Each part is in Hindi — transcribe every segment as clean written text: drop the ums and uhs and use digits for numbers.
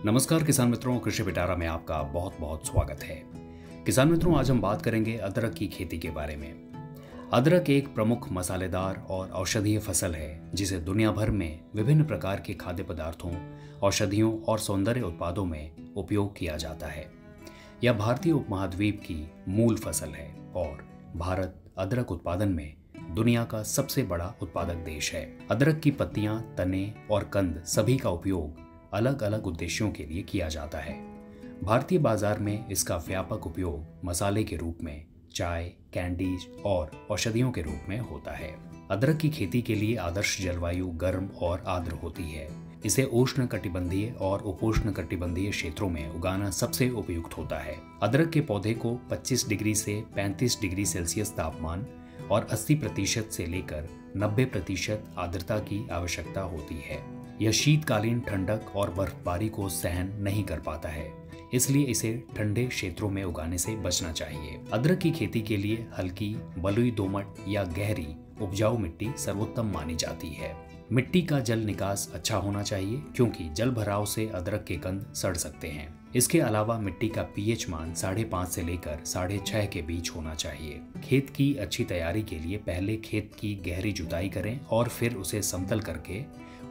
नमस्कार किसान मित्रों, कृषि पिटारा में आपका बहुत बहुत स्वागत है। किसान मित्रों, आज हम बात करेंगे अदरक की खेती के बारे में। अदरक एक प्रमुख मसालेदार और औषधीय फसल है जिसे दुनिया भर में विभिन्न प्रकार के खाद्य पदार्थों, औषधियों और सौंदर्य उत्पादों में उपयोग किया जाता है। यह भारतीय उपमहाद्वीप की मूल फसल है और भारत अदरक उत्पादन में दुनिया का सबसे बड़ा उत्पादक देश है। अदरक की पत्तियां, तने और कंद सभी का उपयोग अलग अलग उद्देश्यों के लिए किया जाता है। भारतीय बाजार में इसका व्यापक उपयोग मसाले के रूप में, चाय, कैंडीज और औषधियों के रूप में होता है। अदरक की खेती के लिए आदर्श जलवायु गर्म और आर्द्र होती है। इसे उष्ण कटिबंधीय और उपोष्ण कटिबंधीय क्षेत्रों में उगाना सबसे उपयुक्त होता है। अदरक के पौधे को 25 डिग्री से 35 डिग्री सेल्सियस तापमान और 80% से लेकर 90% आर्द्रता की आवश्यकता होती है। यह शीतकालीन ठंडक और बर्फबारी को सहन नहीं कर पाता है, इसलिए इसे ठंडे क्षेत्रों में उगाने से बचना चाहिए। अदरक की खेती के लिए हल्की, बलुई दोमट या गहरी उपजाऊ मिट्टी सर्वोत्तम मानी जाती है। मिट्टी का जल निकास अच्छा होना चाहिए क्योंकि जल भराव से अदरक के कंद सड़ सकते हैं। इसके अलावा मिट्टी का पीएच मान 5.5 से लेकर 6.5 के बीच होना चाहिए। खेत की अच्छी तैयारी के लिए पहले खेत की गहरी जुताई करें और फिर उसे समतल करके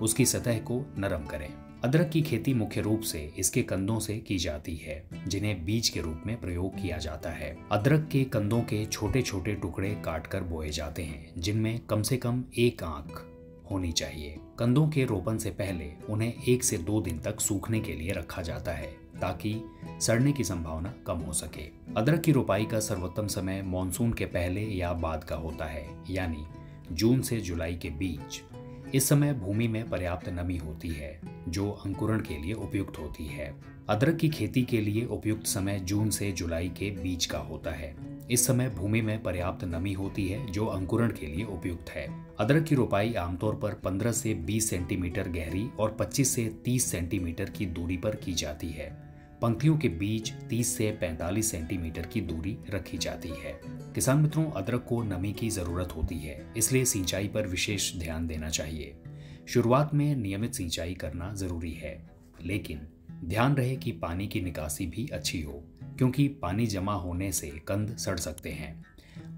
उसकी सतह को नरम करें। अदरक की खेती मुख्य रूप से इसके कंदों से की जाती है, जिन्हें बीज के रूप में प्रयोग किया जाता है। अदरक के कंदों के छोटे छोटे टुकड़े काटकर बोए जाते हैं, जिनमें कम से कम 1 आंख होनी चाहिए। कंदों के रोपण से पहले उन्हें 1 से 2 दिन तक सूखने के लिए रखा जाता है ताकि सड़ने की संभावना कम हो सके। अदरक की रोपाई का सर्वोत्तम समय मानसून के पहले या बाद का होता है, यानी जून से जुलाई के बीच। इस समय भूमि में पर्याप्त नमी होती है जो अंकुरण के लिए उपयुक्त होती है। अदरक की खेती के लिए उपयुक्त समय जून से जुलाई के बीच का होता है। इस समय भूमि में पर्याप्त नमी होती है जो अंकुरण के लिए उपयुक्त है। अदरक की रोपाई आमतौर पर 15 से 20 सेंटीमीटर गहरी और 25 से 30 सेंटीमीटर की दूरी पर की जाती है। पंक्तियों के बीच 30 से 45 सेंटीमीटर की दूरी रखी जाती है। किसान मित्रों, अदरक को नमी की जरूरत होती है, इसलिए सिंचाई पर विशेष ध्यान देना चाहिए। शुरुआत में नियमित सिंचाई करना जरूरी है, लेकिन ध्यान रहे कि पानी की निकासी भी अच्छी हो, क्योंकि पानी जमा होने से कंद सड़ सकते हैं।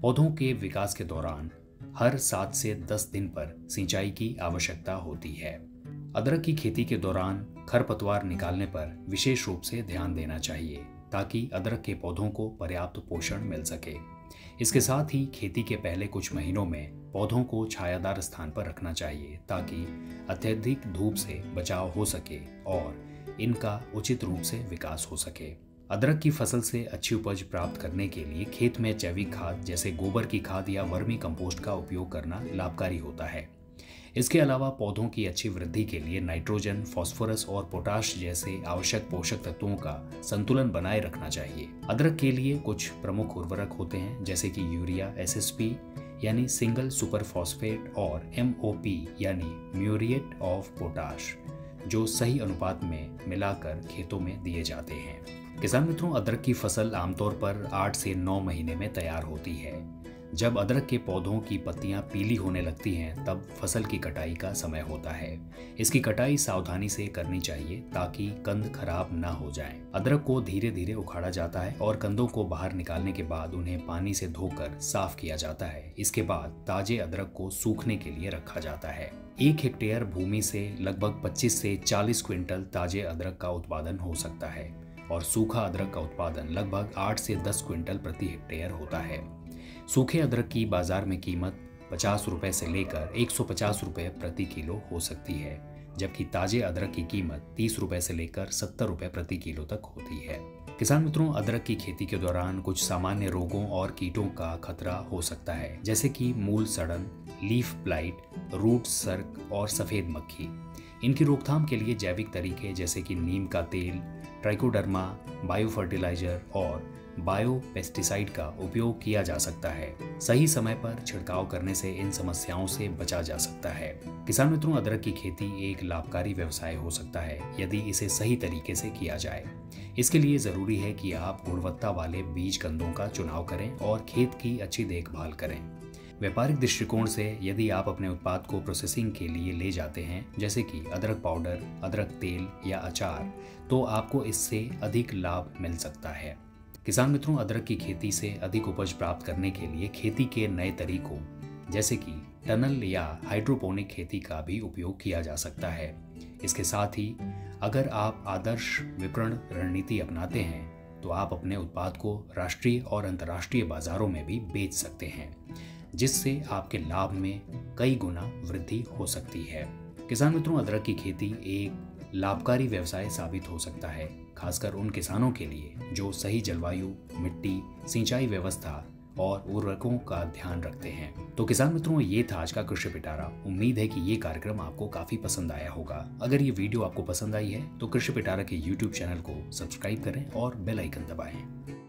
पौधों के विकास के दौरान हर 7 से 10 दिन पर सिंचाई की आवश्यकता होती है। अदरक की खेती के दौरान खरपतवार निकालने पर विशेष रूप से ध्यान देना चाहिए ताकि अदरक के पौधों को पर्याप्त पोषण मिल सके। इसके साथ ही खेती के पहले कुछ महीनों में पौधों को छायादार स्थान पर रखना चाहिए ताकि अत्यधिक धूप से बचाव हो सके और इनका उचित रूप से विकास हो सके। अदरक की फसल से अच्छी उपज प्राप्त करने के लिए खेत में जैविक खाद जैसे गोबर की खाद या वर्मी कंपोस्ट का उपयोग करना लाभकारी होता है। इसके अलावा पौधों की अच्छी वृद्धि के लिए नाइट्रोजन, फास्फोरस और पोटाश जैसे आवश्यक पोषक तत्वों का संतुलन बनाए रखना चाहिए। अदरक के लिए कुछ प्रमुख उर्वरक होते हैं, जैसे कि यूरिया, एसएसपी यानी सिंगल सुपर फॉस्फेट और एमओपी यानी म्यूरिएट ऑफ पोटाश, जो सही अनुपात में मिलाकर खेतों में दिए जाते हैं। किसान मित्रों, अदरक की फसल आमतौर पर 8 से 9 महीने में तैयार होती है। जब अदरक के पौधों की पत्तियां पीली होने लगती हैं, तब फसल की कटाई का समय होता है। इसकी कटाई सावधानी से करनी चाहिए ताकि कंद खराब ना हो जाएं। अदरक को धीरे धीरे उखाड़ा जाता है और कंदों को बाहर निकालने के बाद उन्हें पानी से धोकर साफ किया जाता है। इसके बाद ताजे अदरक को सूखने के लिए रखा जाता है। 1 हेक्टेयर भूमि से लगभग 25 से 40 क्विंटल ताजे अदरक का उत्पादन हो सकता है और सूखा अदरक का उत्पादन लगभग 8 से 10 क्विंटल प्रति हेक्टेयर होता है। सूखे अदरक की बाजार में कीमत 50 रुपए से लेकर 150 रुपए प्रति किलो हो सकती है, जबकि ताजे अदरक की कीमत 30 रुपए से लेकर 70 रुपए प्रति किलो तक होती है। किसान मित्रों, अदरक की खेती के दौरान कुछ सामान्य रोगों और कीटों का खतरा हो सकता है, जैसे कि मूल सड़न, लीफ ब्लाइट, रूट सर्क और सफेद मक्खी। इनकी रोकथाम के लिए जैविक तरीके जैसे कि नीम का तेल, ट्राइकोडर्मा, बायो फर्टिलाइजर और बायो पेस्टिसाइड का उपयोग किया जा सकता है। सही समय पर छिड़काव करने से इन समस्याओं से बचा जा सकता है। किसान मित्रों, अदरक की खेती एक लाभकारी व्यवसाय हो सकता है यदि इसे सही तरीके से किया जाए। इसके लिए जरूरी है कि आप गुणवत्ता वाले बीज कंदों का चुनाव करें और खेत की अच्छी देखभाल करें। व्यापारिक दृष्टिकोण से यदि आप अपने उत्पाद को प्रोसेसिंग के लिए ले जाते हैं, जैसे कि अदरक पाउडर, अदरक तेल या अचार, तो आपको इससे अधिक लाभ मिल सकता है। किसान मित्रों, अदरक की खेती से अधिक उपज प्राप्त करने के लिए खेती के नए तरीकों जैसे कि टनल या हाइड्रोपोनिक खेती का भी उपयोग किया जा सकता है। इसके साथ ही अगर आप आदर्श विपणन रणनीति अपनाते हैं तो आप अपने उत्पाद को राष्ट्रीय और अंतर्राष्ट्रीय बाजारों में भी बेच सकते हैं, जिससे आपके लाभ में कई गुना वृद्धि हो सकती है। किसान मित्रों, अदरक की खेती एक लाभकारी व्यवसाय साबित हो सकता है, खासकर उन किसानों के लिए जो सही जलवायु, मिट्टी, सिंचाई व्यवस्था और उर्वरकों का ध्यान रखते हैं। तो किसान मित्रों, ये था आज का कृषि पिटारा। उम्मीद है कि ये कार्यक्रम आपको काफी पसंद आया होगा। अगर ये वीडियो आपको पसंद आई है तो कृषि पिटारा के YouTube चैनल को सब्सक्राइब करें और बेल आइकन दबाएं।